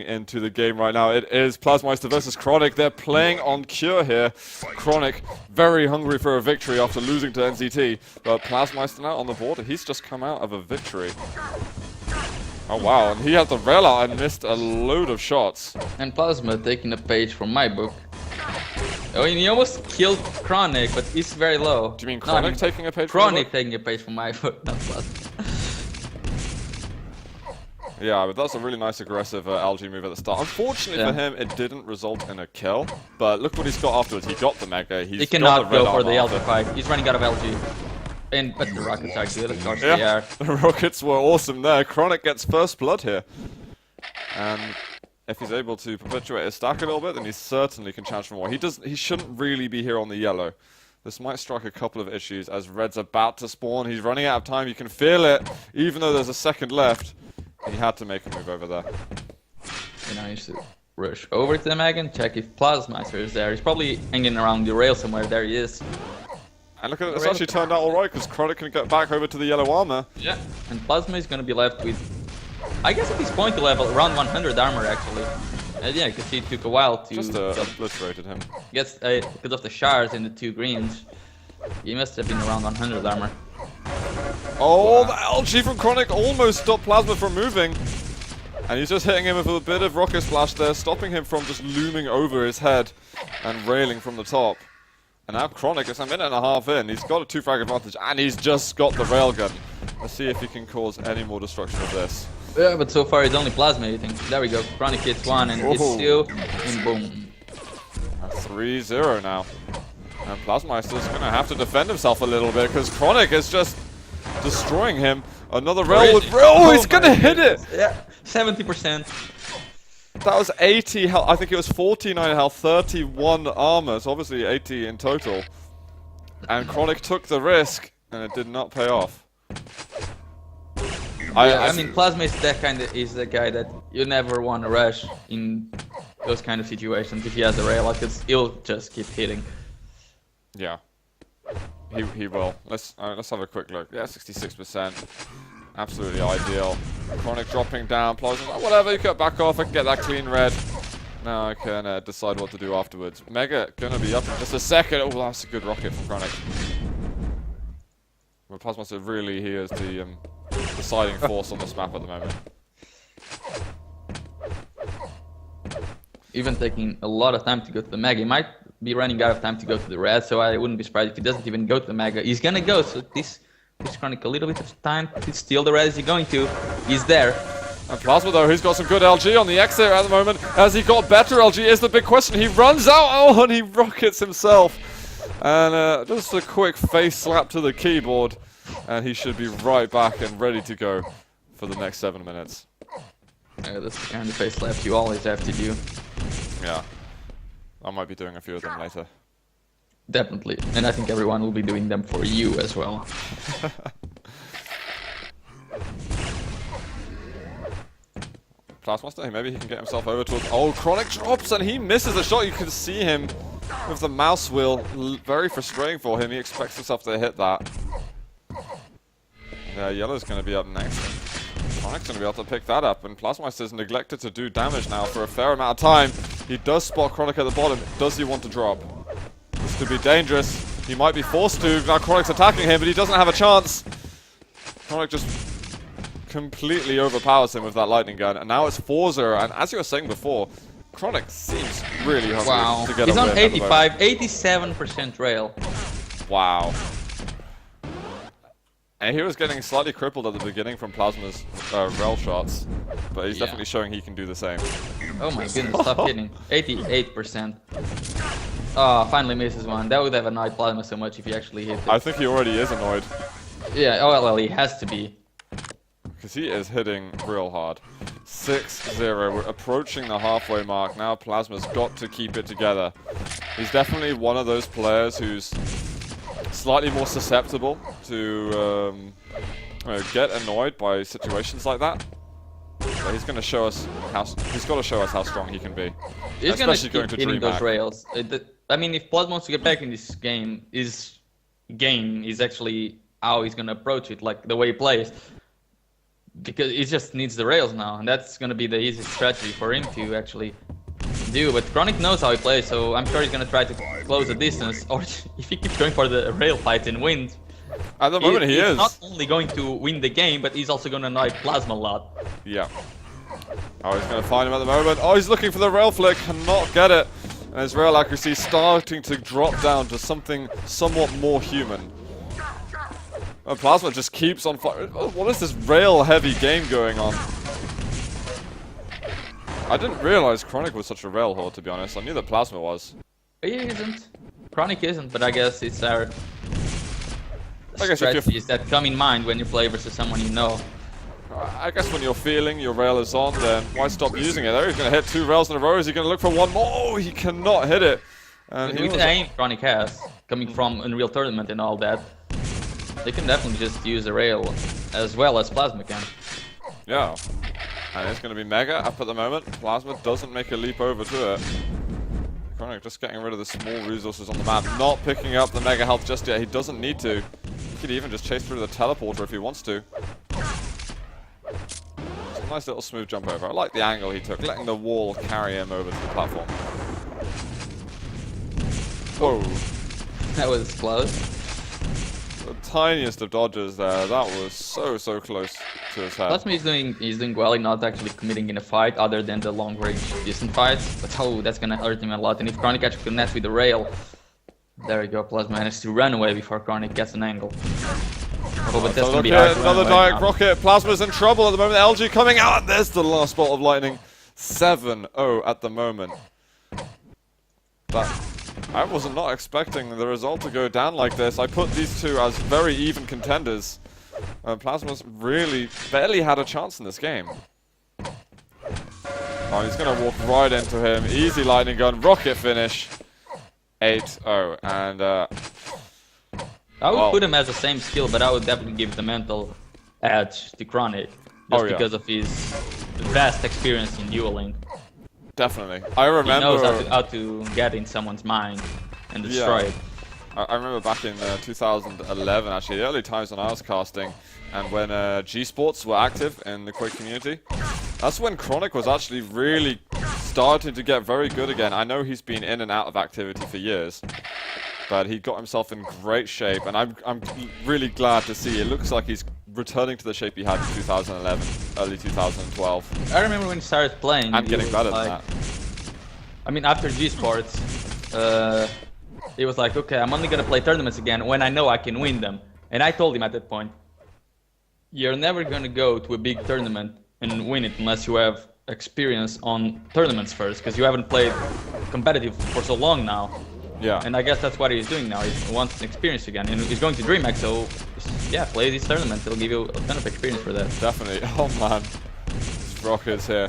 into the game right now. It is Plazmaistar versus kRoNic. They're playing on Cure here. kRoNic very hungry for a victory after losing to NCT, but Plazmaistar now on the board. He's just come out of a victory. Oh wow, and he had the rail out and missed a load of shots. And Plasma taking a page from my book. Oh, and he almost killed kRoNic, but he's very low. Do you mean kRoNic taking a page from kRoNic taking a page from my book, not Plasma. Yeah, but that's a really nice aggressive LG move at the start. Unfortunately for him, it didn't result in a kill. But look what he's got afterwards. He got the Mega. He cannot go for the LG fight. He's running out of LG. But the rockets are good, of course they are. The rockets were awesome there. kRoNic gets first blood here. And if he's able to perpetuate his stack a little bit, then he certainly can challenge for more. He shouldn't really be here on the yellow. This might strike a couple of issues as Red's about to spawn. He's running out of time. You can feel it, even though there's a second left. He had to make a move over there. You know, he should rush over to the Mag and check if Plazmaistar is there. He's probably hanging around the rail somewhere. There he is. And look at it, it's actually turned out alright because kRoNic can get back over to the yellow armor. Yeah, and Plasma is going to be left with, I guess at this point, level around 100 armor actually. Yeah, because he took a while to... Just obliterated him. Yes, because of the shards in the two greens. He must have been around 100 armor. Oh, wow. The LG from kRoNic almost stopped Plasma from moving. And he's just hitting him with a bit of rocket splash there, stopping him from just looming over his head and railing from the top. And now kRoNic is a minute and a half in. He's got a 2-frag advantage, and he's just got the railgun. Let's see if he can cause any more destruction of this. Yeah, but so far it's only Plasma hitting. There we go. kRoNic hits one, and hits two, and boom. 3-0 now. And Plazmaistar's going to have to defend himself a little bit, because kRoNic is just destroying him. Another rail with rail. Oh, he's going to hit it! Yeah, 70%. That was 80 health. I think it was 49 health, 31 armor. So obviously 80 in total. And kRoNic took the risk, and it did not pay off. I mean, Plasma is the guy that you never want to rush in those kind of situations. If he has a rail, like he'll just keep hitting. Yeah, he will. Let's have a quick look. Yeah, 66%. Absolutely ideal. kRoNic dropping down. Plasma, whatever. You can back off. I can get that clean red. Now I can decide what to do afterwards. Mega gonna be up in just a second. Oh, that's a good rocket from kRoNic. Well, Plazmaistar really he is the deciding force on this map at the moment. Even taking a lot of time to go to the Mega. He might be running out of time to go to the red, so I wouldn't be surprised if he doesn't even go to the Mega. He's gonna go, so this kRoNic a little bit of time to steal the red. Is he going to? He's there. And Plasma though, he's got some good LG on the exit at the moment. Has he got better LG is the big question. He runs out, oh, and he rockets himself. And just a quick face slap to the keyboard. And he should be right back and ready to go for the next 7 minutes. That's the kind of face slap you always have to do. Yeah. I might be doing a few of them later. Definitely. And I think everyone will be doing them for you as well. Plazmaistar, maybe he can get himself over towards... Oh, kRoNic drops and he misses the shot. You can see him with the mouse wheel. Very frustrating for him. He expects himself to hit that. Yeah, yellow's going to be up next. kRoNic's going to be able to pick that up. And Plazmaistar's neglected to do damage now for a fair amount of time. He does spot kRoNic at the bottom. Does he want to drop? This could be dangerous. He might be forced to. Now kRoNic's attacking him, but he doesn't have a chance. kRoNic just completely overpowers him with that lightning gun. And now it's 4-0. And as you were saying before, kRoNic seems really hungry to get He's a win. on 85, 87% rail. Wow. And he was getting slightly crippled at the beginning from Plasma's rail shots. But he's definitely showing he can do the same. Oh my goodness, stop hitting. 88%. Oh, finally misses one. That would have annoyed Plasma so much if he actually hit it. I think he already is annoyed. Yeah, oh well, he has to be. Because he is hitting real hard. 6-0. We're approaching the halfway mark. Now Plasma's got to keep it together. He's definitely one of those players who's slightly more susceptible to get annoyed by situations like that. So he's going to show us he's got to show us how strong he can be. He's especially going to keep hitting those rails. I mean, if Plasma wants to get back in this game, his game is actually how he's going to approach it, like the way he plays. because it just needs the rails now, and that's gonna be the easiest strategy for him to actually do. But kRoNic knows how he plays, so I'm sure he's gonna try to close the distance. Or if he keeps going for the rail fight and wins, At the moment, he is. He's not only going to win the game, but he's also gonna annoy Plasma a lot. Yeah. Oh, he's going to find him at the moment. Oh, he's looking for the rail flick. Cannot get it. And his rail accuracy is starting to drop down to something somewhat more human. And Plasma just keeps on fire. What is this rail-heavy game going on? I didn't realize kRoNic was such a rail whore, to be honest. I knew that Plasma was. He isn't. kRoNic isn't, but I guess it's our strategies that come in mind when you play versus someone you know. I guess when you're feeling your rail is on, then why stop using it? There, he's going to hit 2 rails in a row. Is he going to look for one more? Oh, he cannot hit it. And with the aim kRoNic has, coming from Unreal Tournament and all that, they can definitely just use the rail as well as Plasma can. Yeah. And it's going to be Mega up at the moment. Plasma doesn't make a leap over to it. kRoNic just getting rid of the small resources on the map. Not picking up the Mega health just yet. He doesn't need to. He could even just chase through the teleporter if he wants to. It's a nice little smooth jump over. I like the angle he took, letting the wall carry him over to the platform. Whoa. That was close. The tiniest of dodges there. That was so close to his head. Plasma he's doing well in not actually committing in a fight other than the long range distant fights. But oh, that's gonna hurt him a lot. And if kRoNic actually connects with the rail, there we go. Plasma managed to run away before kRoNic gets an angle. Oh, but that's gonna be hard to run another away direct now. rocket. Plasma's in trouble at the moment. LG coming out. And there's the last bolt of lightning. 7-0 at the moment. But I was not expecting the result to go down like this. I put these two as very even contenders. Plasma's really barely had a chance in this game. Oh, he's going to walk right into him. Easy lightning gun. Rocket finish. 8-0. And I would put him as the same skill, but I would definitely give the mental edge to kRoNic. Just because of his vast experience in dueling. Definitely. I remember... He knows how to get in someone's mind and destroy it. I remember back in 2011, actually, the early times when I was casting, and when G-Sports were active in the Quake community. That's when kRoNic was actually really starting to get very good again. I know he's been in and out of activity for years, but he got himself in great shape, and I'm really glad to see. It looks like he's returning to the shape he had in 2011, early 2012. I remember when he started playing. And getting better than that. I mean, after G-Sports, he was like, okay, I'm only gonna play tournaments again when I know I can win them. And I told him at that point, you're never gonna go to a big tournament and win it unless you have experience on tournaments first, because you haven't played competitive for so long now. Yeah. And I guess that's what he's doing now. He wants experience again, and he's going to DreamHack, so yeah, play these tournaments. It'll give you a ton of experience for that. Definitely. Oh man, this Rocket's here.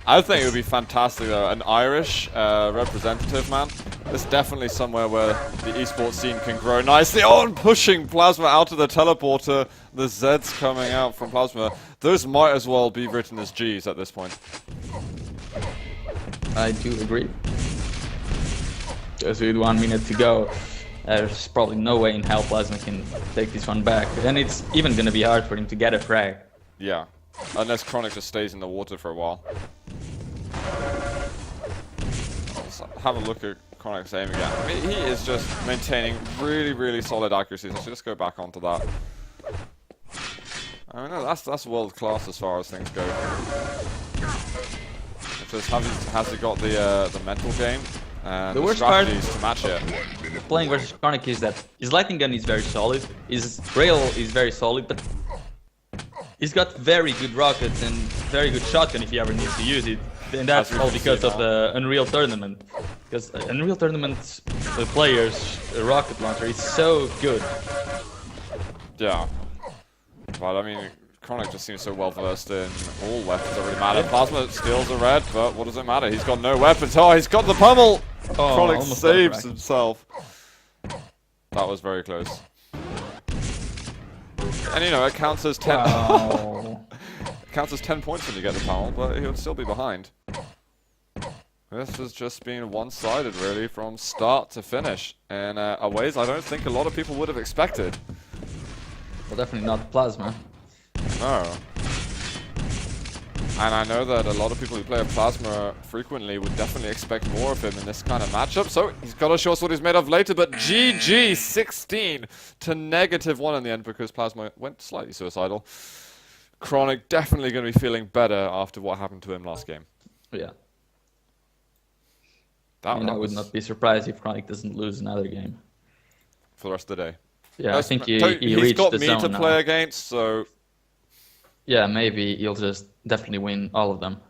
I think it would be fantastic though, an Irish representative, man. It's definitely somewhere where the esports scene can grow nicely. Oh, and pushing Plasma out of the teleporter. The Zeds coming out from Plasma. Those might as well be written as Gs at this point. I do agree. Just with 1 minute to go, there's probably no way in hell Plasma can take this one back. And it's even going to be hard for him to get a frag. Yeah, unless kRoNic just stays in the water for a while. Let's have a look at kRoNic's aim again. I mean, he is just maintaining really solid accuracy. Let's just go back onto that. I mean, no, that's world class as far as things go. It's just has he got the mental game and the strategies to match it. Playing versus kRoNic is that his lightning gun is very solid, his rail is very solid, but he's got very good rockets and very good shotgun if he ever needs to use it. And that's all because of the Unreal Tournament. Because Unreal Tournament players' rocket launcher is so good. Yeah. But I mean, kRoNic just seems so well versed in all weapons that really matter. Plasma steals a red, but what does it matter? He's got no weapons. Oh, he's got the pummel! Oh, kRoNic saves himself. That was very close. And you know, it counts as 10. Wow. It counts as 10 points when you get the pummel, but he would still be behind. This has just been one-sided, really, from start to finish, in a ways I don't think a lot of people would have expected. Well, definitely not Plasma. No. And I know that a lot of people who play a Plasma frequently would definitely expect more of him in this kind of matchup. So he's got to show us what he's made of later. But GG 16 to -1 in the end because Plasma went slightly suicidal. kRoNic definitely going to be feeling better after what happened to him last game. Yeah. That I would not be surprised if kRoNic doesn't lose another game. For the rest of the day. Yeah, I think he he's reached got the me zone to now. play against, so... Yeah, maybe he'll just definitely win all of them.